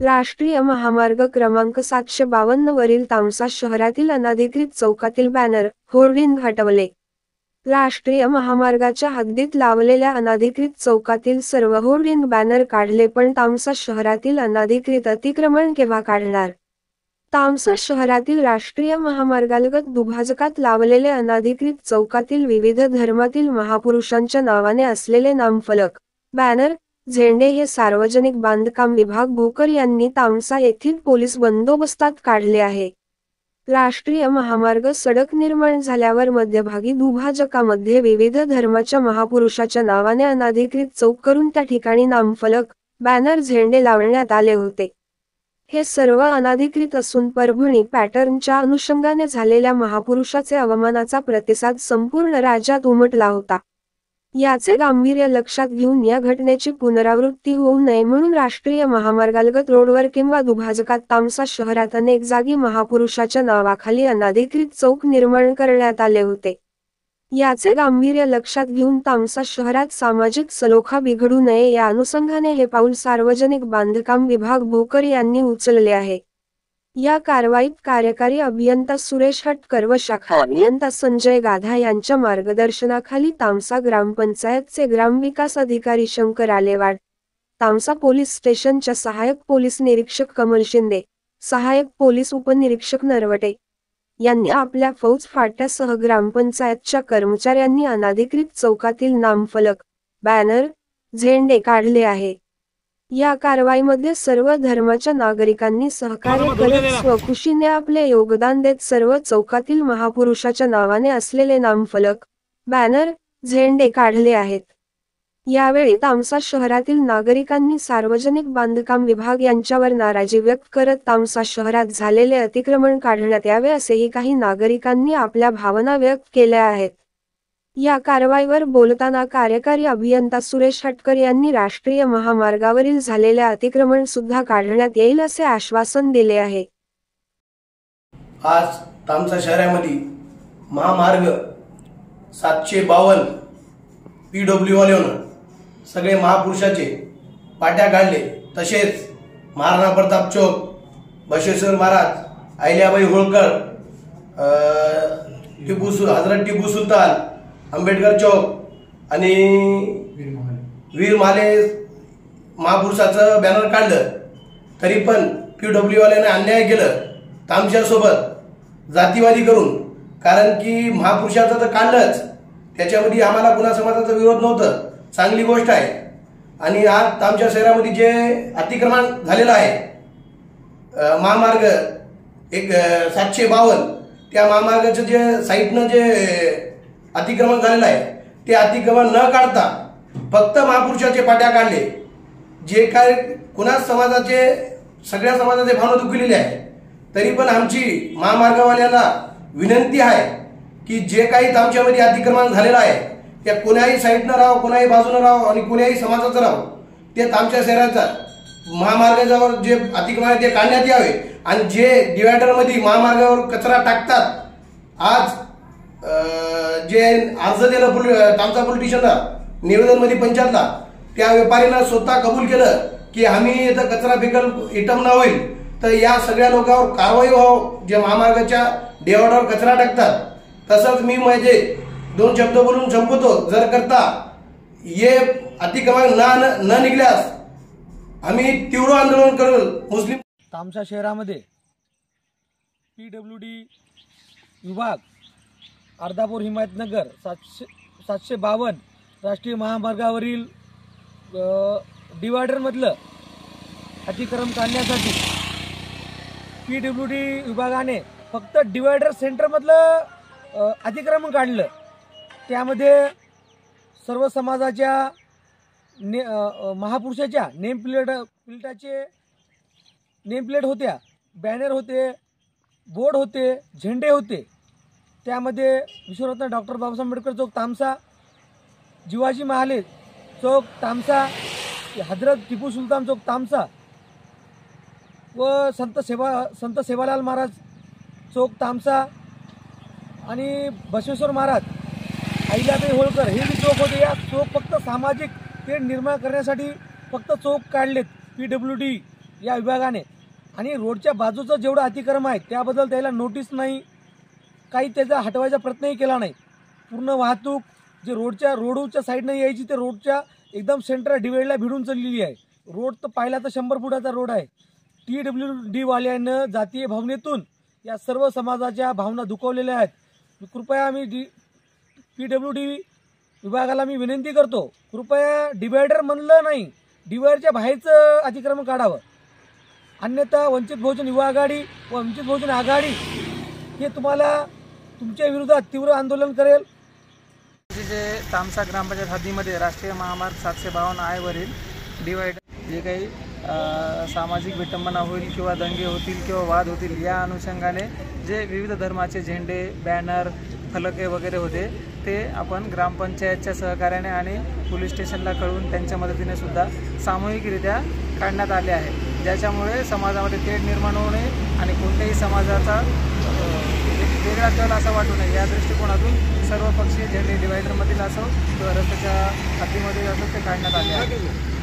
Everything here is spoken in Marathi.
राष्ट्रीय महामार्ग क्रमांक 752 वरील तामसा शहरातील अनधिकृत चौकातील बॅनर, होर्डिंग हटवले. राष्ट्रीय महामार्गाच्या हद्दीत लावलेल्या अनधिकृत चौकातील सर्व होर्डिंग बॅनर काढले, पण तामसा शहरातील अनधिकृत अतिक्रमण केव्हा काढणार? तामसा शहरातील राष्ट्रीय महामार्गालगत दुभाजकात लावलेले अनधिकृत चौकातील विविध धर्मातील महापुरुषांच्या नावाने असलेले नामफलक, बॅनर, झेंडे हे सार्वजनिक बांधकाम विभाग भोकर यांनी तामसा येथील पोलीस बंदोबस्तात काढले आहे. राष्ट्रीय महामार्ग सडक निर्माण झाल्यावर मध्यभागी दुभाजकामध्ये विविध धर्माच्या महापुरुषाच्या नावाने अनधिकृत चौक करून त्या ठिकाणी नामफलक, बॅनर, झेंडे लावण्यात आले होते. हे सर्व अनधिकृत असून परभणी पॅटर्नच्या अनुषंगाने झालेल्या महापुरुषाचे अवमानाचा प्रतिसाद संपूर्ण राज्यात उमटला होता. याचे गांभीर्य लक्षात घेऊन या घटनेची पुनरावृत्ती होऊ नये म्हणून राष्ट्रीय महामार्गालगत रोडवर किंवा दुभाजकात तामसा शहरात अनेक जागी महापुरुषाच्या नावाखाली अनधिकृत चौक निर्माण करण्यात आले होते. याचे गांभीर्य लक्षात घेऊन तामसा शहरात सामाजिक सलोखा बिघडू नये या अनुषंगाने हे पाऊल सार्वजनिक बांधकाम विभाग भोकर यांनी उचलले आहे. या कारवाईत कार्यकारी अभियंता सुरेश हटकर व शाखा अभियंता संजय गाधा यांच्या मार्गदर्शनाखाली तामसा ग्रामपंचायतचे ग्रामविकास अधिकारी शंकर आलेवाड, तामसा पोलीस स्टेशनच्या सहाय्यक पोलीस निरीक्षक कमल शिंदे, सहाय्यक पोलीस उपनिरीक्षक नरवटे यांनी आपल्या फौज फाट्यासह ग्रामपंचायतच्या कर्मचाऱ्यांनी अनधिकृत चौकातील नामफलक, बॅनर, झेंडे काढले आहे. या कारवाईमध्ये सर्व धर्माच्या नागरिकांनी सहकार्य करत स्वखुशीने आपले योगदान देत सर्व चौकातील महापुरुषाच्या नावाने असलेले नामफलक, बॅनर, झेंडे काढले आहेत. यावेळी तामसा शहरातील नागरिकांनी सार्वजनिक बांधकाम विभाग यांच्यावर नाराजी व्यक्त करत तामसा शहरात झालेले अतिक्रमण काढण्यात यावे असेही काही नागरिकांनी आपल्या भावना व्यक्त केल्या आहेत. या कारवाईवर बोलताना कार्यकारी अभियंता सुरेश हटकर यांनी राष्ट्रीय महामार्गावरील झालेल्या अतिक्रमण सुद्धा काढण्यात येईल असे आश्वासन दिले आहे. आज तामसा शहरामध्ये महामार्ग 752 PW वाल्यानं सगळे महापुरुषाचे पाट्या काढले. तसेच महाराणा प्रताप चौक, बसवेश्वर महाराज, अहिल्याबाई होळकर, हजरत टिपू सुलतान, आंबेडकर चौक आणि वीर माले महापुरुषाचं बॅनर काढलं. तरी पण PW वाल्याने अन्याय केलं तामशासोबत जातीवादी करून. कारण की महापुरुषाचं तर काढलंच, त्याच्यामध्ये आम्हाला कुणा समाजाचा विरोध नव्हतं, चांगली गोष्ट आहे. आणि आज तामशा शहरामध्ये जे अतिक्रमण झालेलं आहे महामार्ग 752, त्या महामार्गाचं जे साईडनं जे अतिक्रमण झालेलं आहे ते अतिक्रमण न काढता फक्त महापुरुषाचे पाट्या काढले. जे काय कुणा समाजाचे, सगळ्या समाजाचे भावना दुखलेले आहे. तरी पण आमची महामार्गवाल्याला विनंती आहे की जे काही तामशामध्ये अतिक्रमण झालेलं आहे त्या कोण्याही साईडनं राहावं, कोणाही बाजूनं राहावं आणि कोण्याही समाजाचं राहावं, ते तामशा शहराचा महामार्गावर जे अतिक्रमण आहे ते काढण्यात यावे. आणि जे डिवायडरमध्ये महामार्गावर कचरा टाकतात, आज जे अर्ज दिलं तामसा पोलीस स्टेशनला निवेदनमध्ये पंचायतला, त्या व्यापारीनं स्वतः कबूल केलं की आम्ही इथं कचरा फेकल इटमना होईल तर या सगळ्या लोकांवर कारवाई व्हावं जे महामार्गाच्या डिवायडरवर कचरा टाकतात. तसंच मी माझे 2 शब्द बोलून संपवतो. जर करता हे अतिक्रमण न निघल्यास आम्ही तीव्र आंदोलन करू. मुस्लिम तामसा शहरामध्ये PWD विभाग, अर्धापूर हिमायतनगर 752 राष्ट्रीय महामार्गावरील डिवायडरमधलं अतिक्रमण काढण्यासाठी PWD विभागाने फक्त डिवायडर सेंटरमधलं अतिक्रमण काढलं. त्यामध्ये सर्व समाजाच्या महापुरुषाच्या नेमप्लेट होत्या, बॅनर होते, बोर्ड होते, झेंडे होते. त्यामध्ये विश्वरत्न डॉक्टर बाबासाहेब आंबेडकर चौक तामसा, जिवाजी महाले चौक तामसा, हजरत टिपू सुलतान चौक तामसा व संत सेवालाल महाराज चौक तामसा आणि बसवेश्वर महाराज, अहिल्याबाई होळकर हे जे चौक होते. या चौक फक्त सामाजिक तेढ निर्माण करण्यासाठी फक्त चौक काढलेत PWD या विभागाने, आणि रोडच्या बाजूचं जेवढं अतिक्रम आहे त्याबद्दल त्याला नोटीस नाही, काही त्याचा हटवायचा प्रयत्नही केला नाही. पूर्ण वाहतूक जे रोडच्या साईडनं यायची ते रोडच्या एकदम सेंटर डिवाइडला भिडून चाललेली आहे. रोड तर पाहिला तर 100 फुटाचा रोड आहे. TWD वाल्यानं जातीय भावनेतून या सर्व समाजाच्या भावना दुखावलेल्या आहेत. कृपया आम्ही PWD विभागाला मी विनंती करतो, कृपया डिवायडर म्हणलं नाही, डिवायडरच्या बाहेरचं अतिक्रमण काढावं. अन्यथा वंचित बहुजन युवा आघाडी व वंचित बहुजन आघाडी हे तुमच्या विरोधात तीव्र आंदोलन करेल. जे तामसा ग्रामपंचायत हद्दीमध्ये राष्ट्रीय महामार्ग 752 वरील डिवायडर जे काही सामाजिक विटंबना होईल किंवा दंगे होतील किंवा वाद होतील या अनुषंगाने जे विविध धर्माचे झेंडे, बॅनर, फलके वगैरे होते ते आपण ग्रामपंचायतच्या सहकार्याने आणि पोलीस स्टेशनला कळवून त्यांच्या मदतीने सुद्धा सामूहिकरित्या काढण्यात आले आहे, ज्याच्यामुळे समाजामध्ये तेढ निर्माण होऊ नये आणि कोणत्याही समाजाचा वेगळा कल असा वाटू नये या दृष्टिकोनातून सर्व पक्षीय झेंडे डिवायडरमधील असो किंवा रस्त्याच्या हद्दीमध्ये असो ते काढण्यात आले आहे.